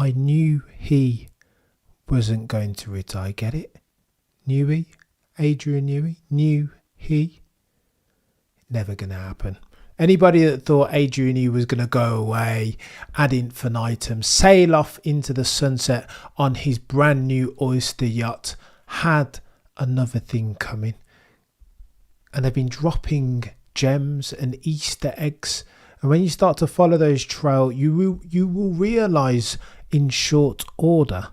I knew he wasn't going to retire. Get it? Newey? Adrian Newey? Knew he? Never going to happen. Anybody that thought Adrian Newey was going to go away ad infinitum, sail off into the sunset on his brand new Oyster yacht, had another thing coming. And they've been dropping gems and Easter eggs. And when you start to follow those trail, you will realise in short order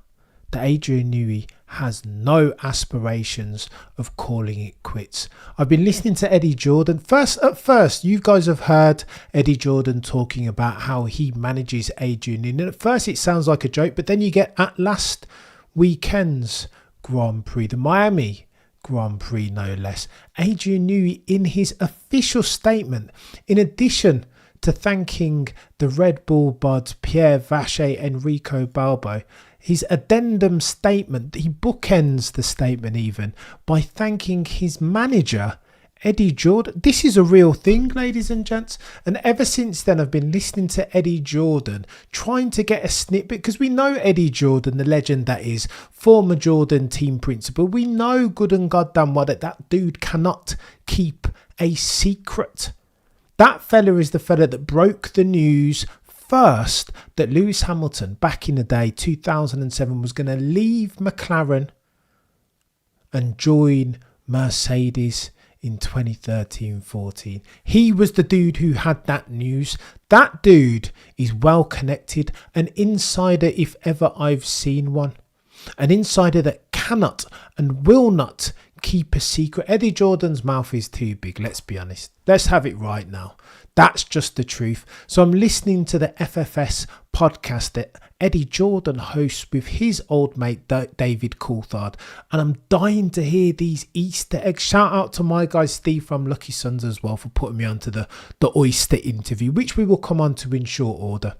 that Adrian Newey has no aspirations of calling it quits. I've been listening to Eddie Jordan. At first, you guys have heard Eddie Jordan talking about how he manages Adrian Newey. And at first, it sounds like a joke, but then you get at last weekend's Grand Prix, the Miami Grand Prix no less. Adrian Newey, in his official statement, in addition to thanking the Red Bull buds Pierre Vacher, Enrico Balbo, his addendum statement, he bookends the statement even by thanking his manager, Eddie Jordan. This is a real thing, ladies and gents. And ever since then, I've been listening to Eddie Jordan, trying to get a snippet, because we know Eddie Jordan, the legend that is, former Jordan team principal. We know good and goddamn well that dude cannot keep a secret. That fella is the fella that broke the news first that Lewis Hamilton, back in the day, 2007, was going to leave McLaren and join Mercedes in 2013-14. He was the dude who had that news. That dude is well connected, an insider if ever I've seen one. An insider that cannot and will not keep a secret. Eddie Jordan's mouth is too big, let's be honest. Let's have it right now. That's just the truth. So I'm listening to the FFS podcast that Eddie Jordan hosts with his old mate David Coulthard, and I'm dying to hear these Easter eggs. Shout out to my guy Steve from Lucky Sons as well for putting me onto the Oyster interview, which we will come on to in short order.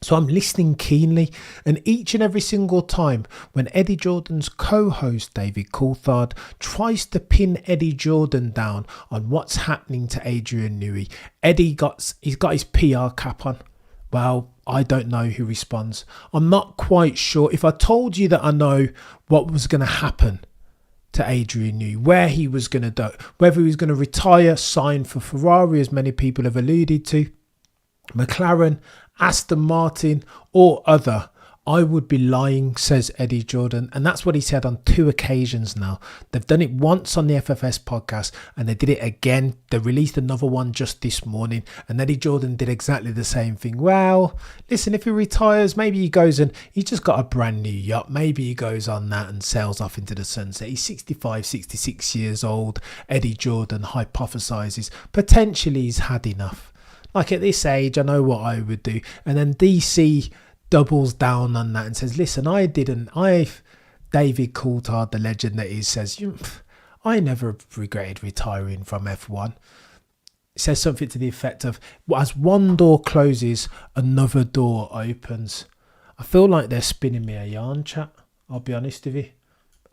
So I'm listening keenly, and each and every single time when Eddie Jordan's co-host David Coulthard tries to pin Eddie Jordan down on what's happening to Adrian Newey, he's got his PR cap on. Well, I don't know who responds. I'm not quite sure. If I told you that I know what was going to happen to Adrian Newey, where he was going to do, whether he was going to retire, sign for Ferrari, as many people have alluded to, McLaren, Aston Martin or other, I would be lying, says Eddie Jordan. And that's what he said on 2 occasions now. They've done it once on the FFS podcast and they did it again. They released another one just this morning and Eddie Jordan did exactly the same thing. Well, listen, if he retires, maybe he goes and he's just got a brand new yacht. Maybe he goes on that and sails off into the sunset. He's 65, 66 years old. Eddie Jordan hypothesizes potentially he's had enough. Like at this age, I know what I would do. And then DC doubles down on that and says, listen, David Coulthard, the legend that is, says, I never regretted retiring from F1. It says something to the effect of, as one door closes, another door opens. I feel like they're spinning me a yarn, chat. I'll be honest with you.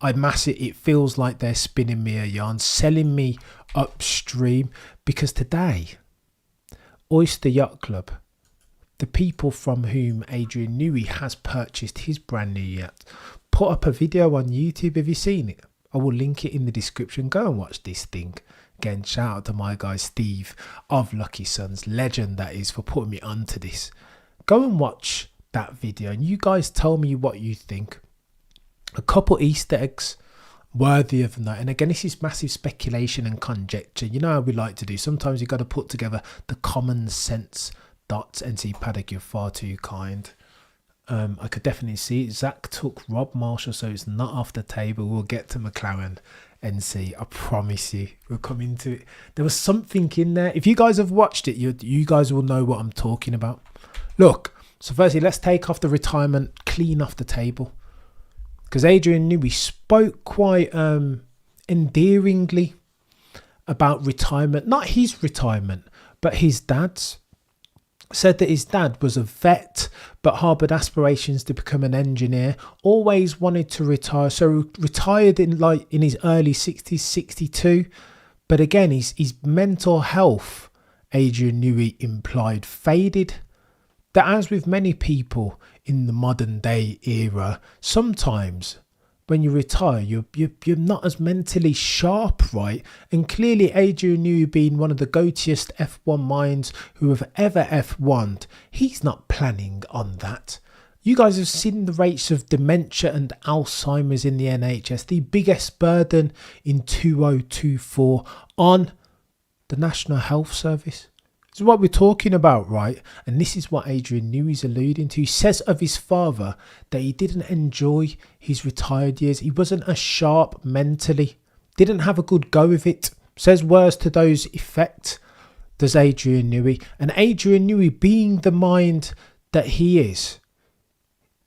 It feels like they're spinning me a yarn, selling me upstream, because today, Oyster Yacht Club, the people from whom Adrian Newey has purchased his brand new yacht, put up a video on YouTube. Have you seen it? I will link it in the description. Go and watch this thing. Again, shout out to my guy Steve of Lucky Sons, legend that is, for putting me onto this. Go and watch that video and you guys tell me what you think. A couple Easter eggs worthy of note. And again, this is massive speculation and conjecture. You know how we like to do. Sometimes you've got to put together the common sense dots. NC Paddock, you're far too kind. I could definitely see it. Zach took Rob Marshall, so it's not off the table. We'll get to McLaren, NC. I promise you. We'll come into it. There was something in there. If you guys have watched it, you guys will know what I'm talking about. Look, so firstly, let's take off the retirement clean off the table. Because Adrian Newey spoke quite endearingly about retirement. Not his retirement, but his dad's. Said that his dad was a vet, but harboured aspirations to become an engineer. Always wanted to retire. So retired in his early 60s, 62. But again, his mental health, Adrian Newey implied, faded. That as with many people in the modern day era, sometimes when you retire, you're not as mentally sharp, right? And clearly Adrian Newey, being one of the goatiest F1 minds who have ever F1'd, he's not planning on that. You guys have seen the rates of dementia and Alzheimer's in the NHS, the biggest burden in 2024 on the National Health Service. This is what we're talking about, right? And this is what Adrian Newey is alluding to. He says of his father that he didn't enjoy his retired years. He wasn't as sharp mentally, didn't have a good go of it. Says words to those effect, does Adrian Newey. And Adrian Newey, being the mind that he is,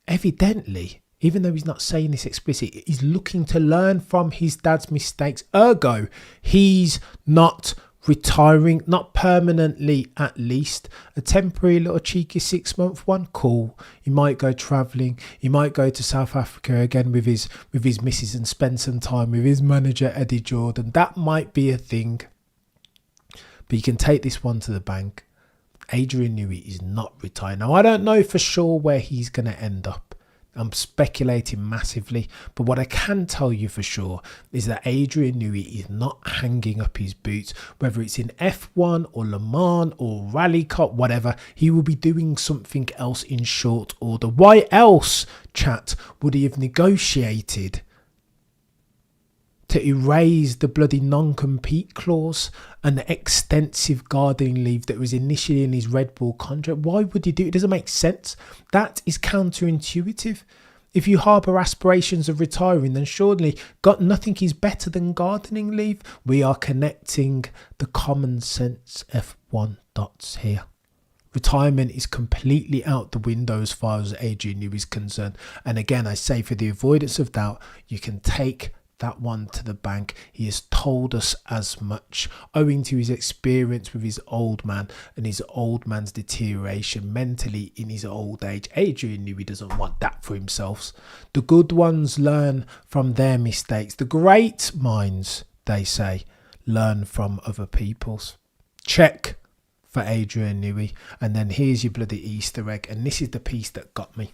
evidently, even though he's not saying this explicitly, he's looking to learn from his dad's mistakes. Ergo, he's not retiring, not permanently at least. A temporary little cheeky 6-month one, cool. He might go travelling. He might go to South Africa again with his missus and spend some time with his manager Eddie Jordan. That might be a thing. But you can take this one to the bank. Adrian Newey is not retiring. Now, I don't know for sure where he's going to end up. I'm speculating massively, but what I can tell you for sure is that Adrian Newey is not hanging up his boots, whether it's in F1 or Le Mans or Rally Cup, whatever. He will be doing something else in short order. Why else, chat, would he have negotiated to erase the bloody non-compete clause and the extensive gardening leave that was initially in his Red Bull contract? Why would he do it? It doesn't make sense. That is counterintuitive. If you harbour aspirations of retiring, then surely got nothing is better than gardening leave. We are connecting the common sense F1 dots here. Retirement is completely out the window as far as Adrian Newey is concerned. And again, I say for the avoidance of doubt, you can take that one to the bank. He has told us as much, owing to his experience with his old man and his old man's deterioration mentally in his old age. Adrian Newey doesn't want that for himself. The good ones learn from their mistakes. The great minds, they say, learn from other people's. Check for Adrian Newey. And then here's your bloody Easter egg. And this is the piece that got me.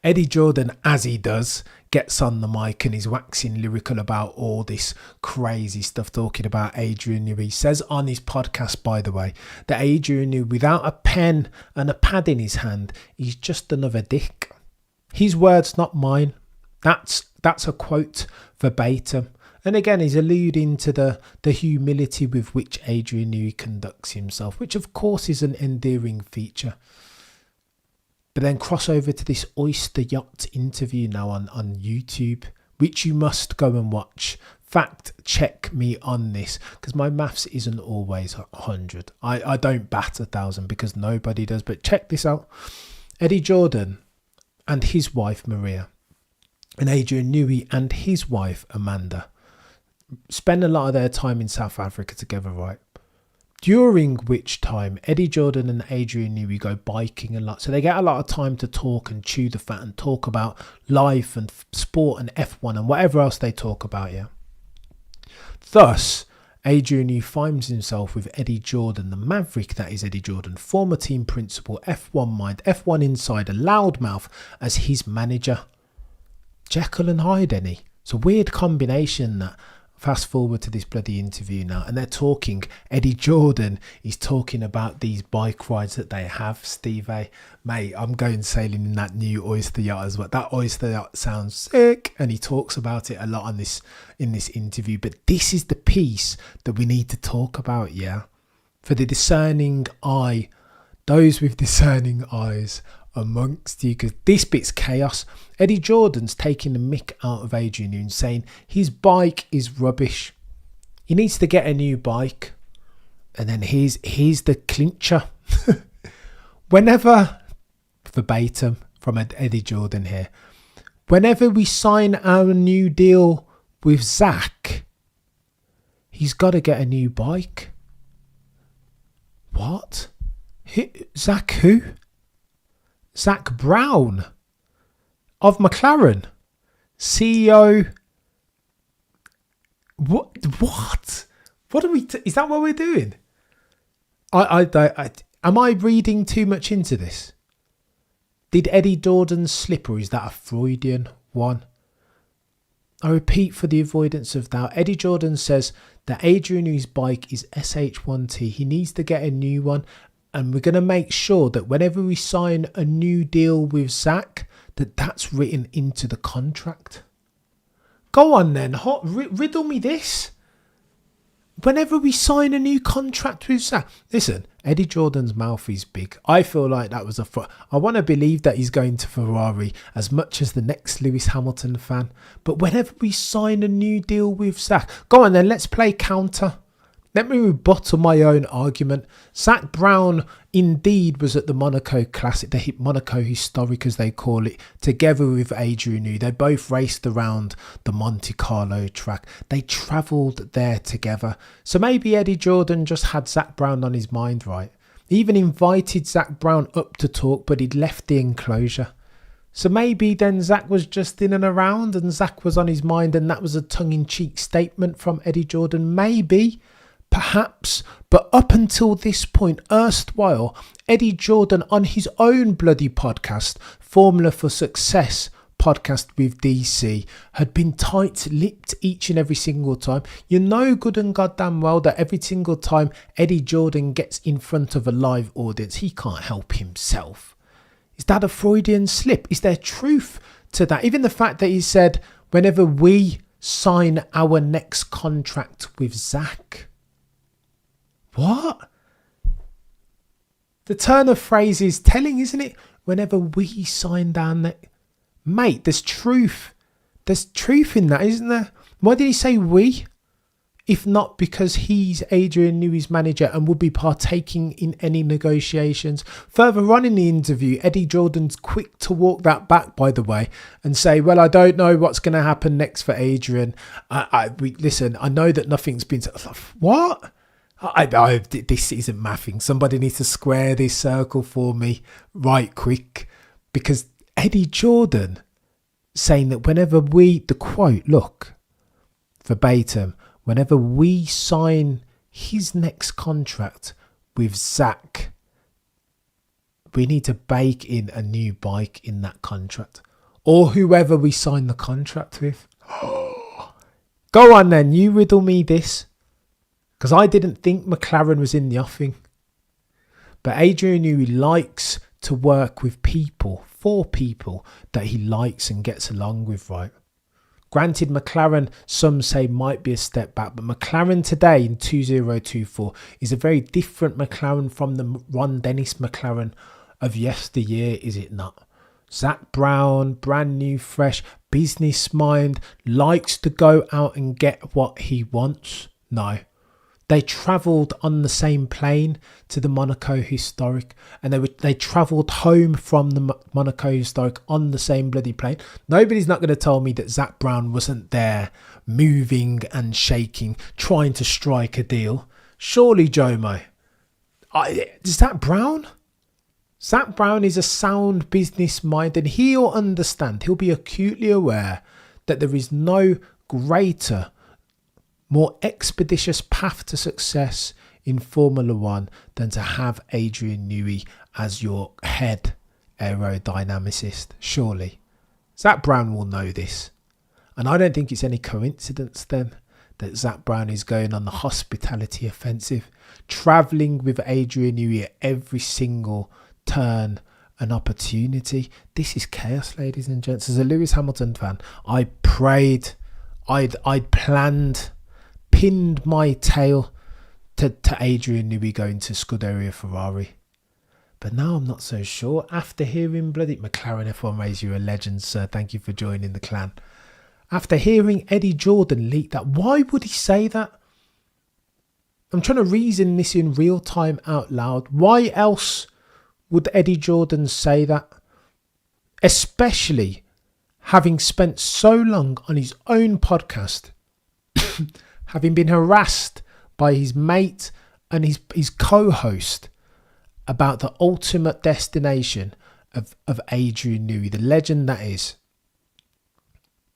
Eddie Jordan, as he does, gets on the mic and is waxing lyrical about all this crazy stuff, talking about Adrian Newey. He says on his podcast, by the way, that Adrian Newey, without a pen and a pad in his hand, he's just another dick. His words, not mine. That's a quote verbatim. And again, he's alluding to the humility with which Adrian Newey conducts himself, which of course is an endearing feature. But then cross over to this Oyster Yacht interview now on YouTube, which you must go and watch. Fact check me on this, because my maths isn't always 100. I don't bat 1,000 because nobody does. But check this out. Eddie Jordan and his wife Maria and Adrian Newey and his wife Amanda spend a lot of their time in South Africa together, right? During which time Eddie Jordan and Adrian Newey go biking a lot. So they get a lot of time to talk and chew the fat and talk about life and sport and F1 and whatever else they talk about, yeah. Thus, Adrian Newey finds himself with Eddie Jordan, the Maverick that is Eddie Jordan, former team principal, F1 mind, F1 insider, loudmouth, as his manager. Jekyll and Hyde, any. It's a weird combination that. Fast forward to this bloody interview now, and they're talking. Eddie Jordan is talking about these bike rides that they have. Steve, mate, I'm going sailing in that new Oyster yacht as well. That Oyster yacht sounds sick, and he talks about it a lot on this in this interview. But this is the piece that we need to talk about, yeah, for the discerning eye, those with discerning eyes amongst you, because this bit's chaos. Eddie Jordan's taking the mick out of Adrian Newey, saying his bike is rubbish. He needs to get a new bike. And then here's the clincher. Whenever, verbatim from Eddie Jordan here, whenever we sign our new deal with Zach, he's got to get a new bike. What? Zach who? Zach Brown of McLaren, CEO. What? What are we? Is that what we're doing? I am I reading too much into this? Did Eddie Jordan slip, or is that a Freudian one? I repeat for the avoidance of doubt. Eddie Jordan says that Adrian Newey's bike is SH1T. He needs to get a new one. And we're going to make sure that whenever we sign a new deal with Zach, that's written into the contract. Go on then. Riddle me this. Whenever we sign a new contract with Zach. Listen, Eddie Jordan's mouth is big. I feel like that was I want to believe that he's going to Ferrari as much as the next Lewis Hamilton fan. But whenever we sign a new deal with Zach. Go on then, let's play counter. Let me rebuttal my own argument. Zach Brown indeed was at the Monaco Classic, the Monaco Historic as they call it, together with Adrian Newey. They both raced around the Monte Carlo track. They travelled there together. So maybe Eddie Jordan just had Zach Brown on his mind, right? He even invited Zach Brown up to talk, but he'd left the enclosure. So maybe then Zach was just in and around and Zach was on his mind, and that was a tongue-in-cheek statement from Eddie Jordan. Maybe. Perhaps, but up until this point, erstwhile, Eddie Jordan on his own bloody podcast, Formula for Success podcast with DC, had been tight-lipped each and every single time. You know good and goddamn well that every single time Eddie Jordan gets in front of a live audience, he can't help himself. Is that a Freudian slip? Is there truth to that? Even the fact that he said, whenever we sign our next contract with Zach. What? The turn of phrase is telling, isn't it? Whenever we sign down that. Mate, there's truth. There's truth in that, isn't there? Why did he say we? If not because he's Adrian Newey's manager and would be partaking in any negotiations. Further on in the interview, Eddie Jordan's quick to walk that back, by the way, and say, well, I don't know what's going to happen next for Adrian. Listen, I know that nothing's been... What? This isn't mathing. Somebody needs to square this circle for me right quick, because Eddie Jordan saying that whenever the quote, look, verbatim, whenever we sign his next contract with Zach, we need to bake in a new bike in that contract, or whoever we sign the contract with. Go on then, you riddle me this. Because I didn't think McLaren was in the offing. But Adrian Newey likes to work with people, for people that he likes and gets along with, right? Granted, McLaren, some say, might be a step back. But McLaren today in 2024 is a very different McLaren from the Ron Dennis McLaren of yesteryear, is it not? Zach Brown, brand new, fresh, business mind, likes to go out and get what he wants. No. They travelled on the same plane to the Monaco Historic, and they travelled home from the Monaco Historic on the same bloody plane. Nobody's not going to tell me that Zach Brown wasn't there moving and shaking, trying to strike a deal. Surely, Jomo. Zach Brown? Zach Brown is a sound business mind, and he'll understand, he'll be acutely aware that there is no greater, more expeditious path to success in Formula One than to have Adrian Newey as your head aerodynamicist. Surely. Zach Brown will know this. And I don't think it's any coincidence then that Zach Brown is going on the hospitality offensive, travelling with Adrian Newey at every single turn and opportunity. This is chaos, ladies and gents. As a Lewis Hamilton fan, I prayed, I'd planned, pinned my tail to Adrian Newey going to Scuderia Ferrari. But now I'm not so sure. After hearing bloody McLaren F1 race, you're a legend, sir. Thank you for joining the clan. After hearing Eddie Jordan leak that, why would he say that? I'm trying to reason this in real time out loud. Why else would Eddie Jordan say that? Especially having spent so long on his own podcast, having been harassed by his mate and his co-host about the ultimate destination of Adrian Newey, the legend that is.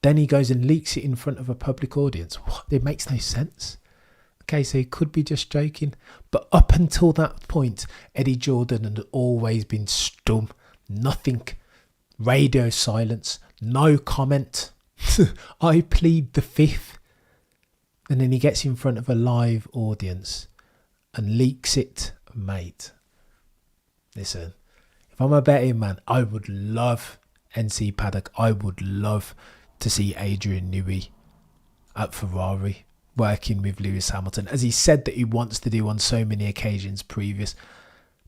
Then he goes and leaks it in front of a public audience. What? It makes no sense. Okay, so he could be just joking. But up until that point, Eddie Jordan had always been stum. Nothing. Radio silence. No comment. I plead the fifth. And then he gets in front of a live audience and leaks it. Mate, listen, if I'm a betting man, I would love NC Paddock. I would love to see Adrian Newey at Ferrari working with Lewis Hamilton, as he said that he wants to do on so many occasions previous.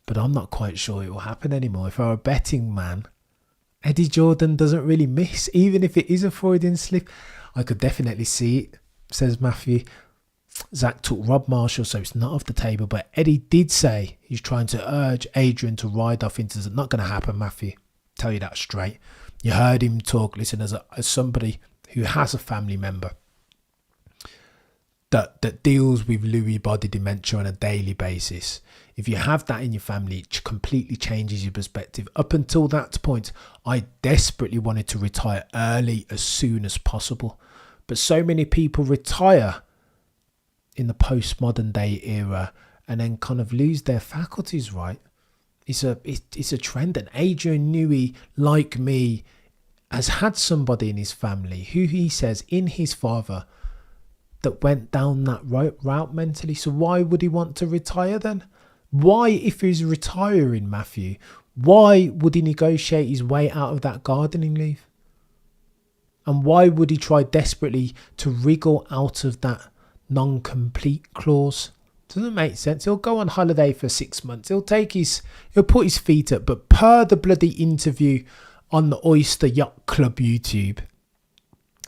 But I'm not quite sure it will happen anymore. If I'm a betting man, Eddie Jordan doesn't really miss, even if it is a Freudian slip. I could definitely see it, says Matthew. Zach took Rob Marshall, so it's not off the table. But Eddie did say he's trying to urge Adrian to ride off into... It's not going to happen, Matthew. Tell you that straight. You heard him talk. Listen, as somebody who has a family member that deals with Lewy body dementia on a daily basis. If you have that in your family, it completely changes your perspective. Up until that point, I desperately wanted to retire early as soon as possible. But so many people retire in the postmodern day era and then kind of lose their faculties, right? It's a trend. And Adrian Newey, like me, has had somebody in his family who he says in his father that went down that route mentally. So why would he want to retire then? Why, if he's retiring, Matthew, why would he negotiate his way out of that gardening leave? And why would he try desperately to wriggle out of that non-complete clause? Doesn't make sense. He'll go on holiday for 6 months. He'll put his feet up. But per the bloody interview on the Oyster Yacht Club YouTube,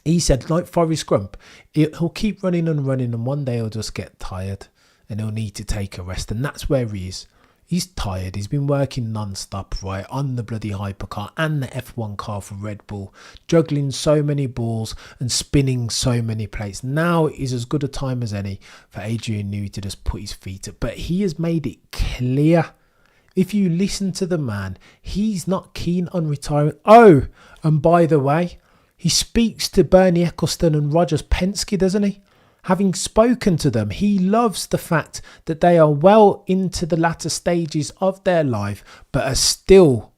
he said, like Forrest Gump, he'll keep running and running, and one day he'll just get tired and he'll need to take a rest. And that's where he is. He's tired. He's been working non-stop, right, on the bloody hypercar and the F1 car for Red Bull, juggling so many balls and spinning so many plates. Now is as good a time as any for Adrian Newey to just put his feet up. But he has made it clear, if you listen to the man, he's not keen on retiring. Oh, and by the way, he speaks to Bernie Ecclestone and Roger Penske, doesn't he? Having spoken to them, he loves the fact that they are well into the latter stages of their life, but are still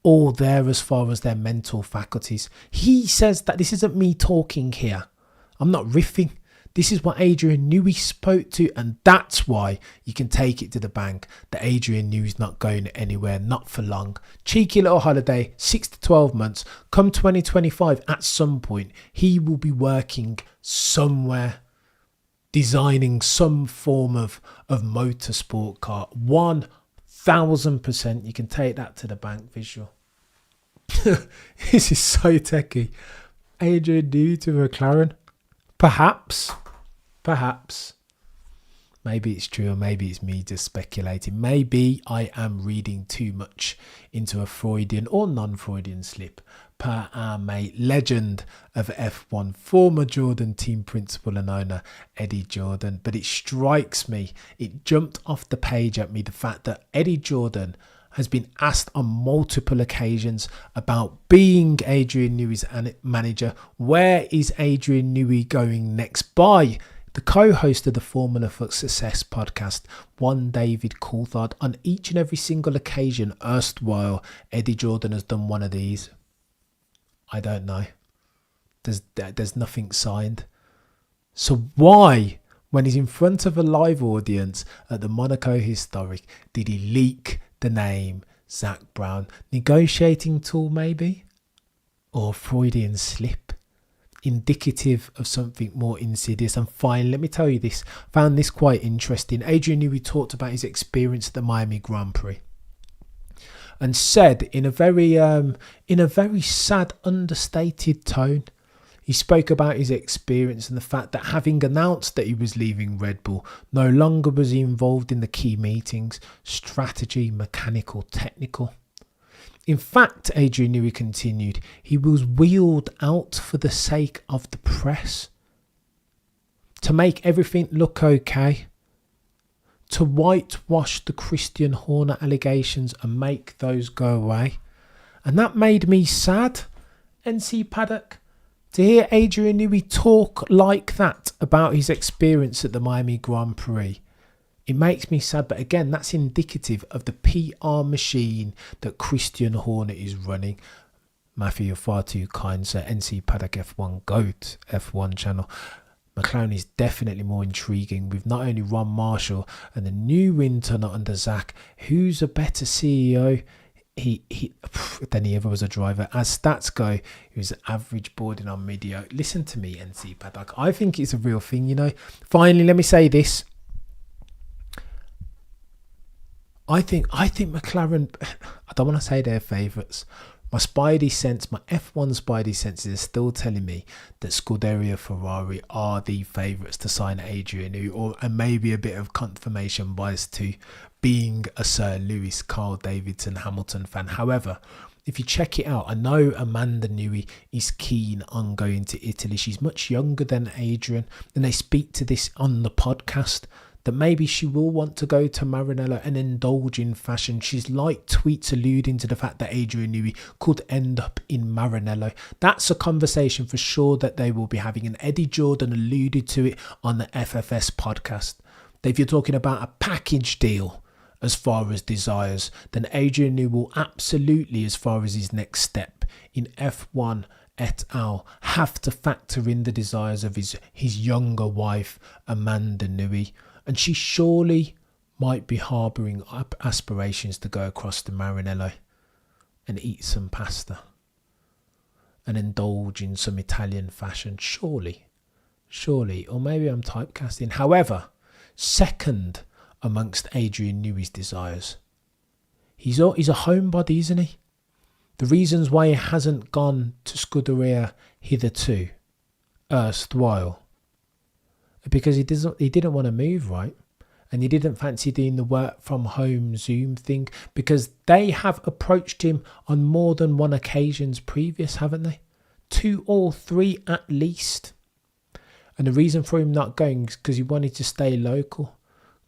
all there as far as their mental faculties. He says that this isn't me talking here. I'm not riffing. This is what Adrian Newey spoke to, and that's why you can take it to the bank that Adrian Newey's not going anywhere, not for long. Cheeky little holiday, 6 to 12 months. Come 2025, at some point, he will be working somewhere, designing some form of motorsport car. 1000%. You can take that to the bank, visual. This is so techie. Adrian Newey to McLaren. Perhaps. Maybe it's true, or maybe it's me just speculating. Maybe I am reading too much into a Freudian or non-Freudian slip per our mate, legend of F1, former Jordan team principal and owner, Eddie Jordan. But it strikes me, it jumped off the page at me, the fact that Eddie Jordan has been asked on multiple occasions about being Adrian Newey's manager. Where is Adrian Newey going next? By the co-host of the Formula for Success podcast, one David Coulthard. On each and every single occasion, erstwhile, Eddie Jordan has done one of these. I don't know. There's nothing signed. So why, when he's in front of a live audience at the Monaco Historic, did he leak the name Zach Brown? Negotiating tool maybe? Or Freudian slip? Indicative of something more insidious. And finally, let me tell you this. Found this quite interesting. Adrian Newey talked about his experience at the Miami Grand Prix and said in a very sad, understated tone, he spoke about his experience and the fact that, having announced that he was leaving Red Bull, no longer was he involved in the key meetings, strategy, mechanical, technical. In fact, Adrian Newey continued, he was wheeled out for the sake of the press, to make everything look okay, to whitewash the Christian Horner allegations and make those go away. And that made me sad, NC Paddock, to hear Adrian Newey talk like that about his experience at the Miami Grand Prix. It makes me sad, but again, that's indicative of the PR machine that Christian Horner is running. Matthew, you're far too kind, sir. NC Paddock F1 GOAT F1 channel. McLaren is definitely more intriguing with not only Ron Marshall and the new wind tunnel under Zach. Who's a better CEO? He than he ever was a driver. As stats go, he was average boarding on medio. Listen to me, NC Paddock. I think it's a real thing, you know. Finally, let me say this. I think McLaren, I don't want to say they're favourites. My spidey sense, my F1 spidey senses are still telling me that Scuderia Ferrari are the favourites to sign Adrian Newey, and maybe a bit of confirmation bias to being a Sir Lewis, Carl Davidson, Hamilton fan. However, if you check it out, I know Amanda Newey is keen on going to Italy. She's much younger than Adrian, and they speak to this on the podcast, that maybe she will want to go to Maranello and indulge in fashion. She's like tweets alluding to the fact that Adrian Newey could end up in Maranello. That's a conversation for sure that they will be having, and Eddie Jordan alluded to it on the FFS podcast. If you're talking about a package deal as far as desires, then Adrian Newey will absolutely, as far as his next step in F1 et al., have to factor in the desires of his younger wife, Amanda Newey. And she surely might be harbouring aspirations to go across to Maranello and eat some pasta and indulge in some Italian fashion. Surely. Or maybe I'm typecasting. However, second amongst Adrian Newey's desires, he's a homebody, isn't he? The reasons why he hasn't gone to Scuderia hitherto, erstwhile, because he didn't want to move, right? And he didn't fancy doing the work from home Zoom thing, because they have approached him on more than one occasions previous, haven't they? 2 or 3 at least. And the reason for him not going is because he wanted to stay local.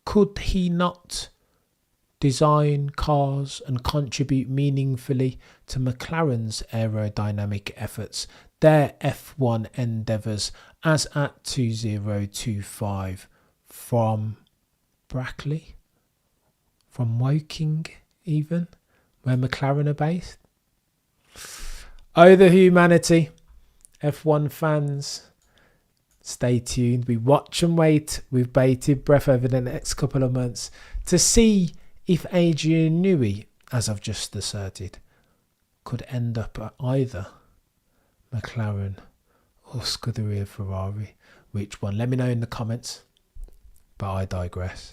Could he not design cars and contribute meaningfully to McLaren's aerodynamic efforts, their F1 endeavours, as at 2025 from Brackley, from Woking even, where McLaren are based? Oh, the humanity. F1 fans, stay tuned. We watch and wait with bated breath over the next couple of months to see if Adrian Newey, as I've just asserted, could end up at either McLaren or Scuderia Ferrari. Which one? Let me know in the comments. But I digress.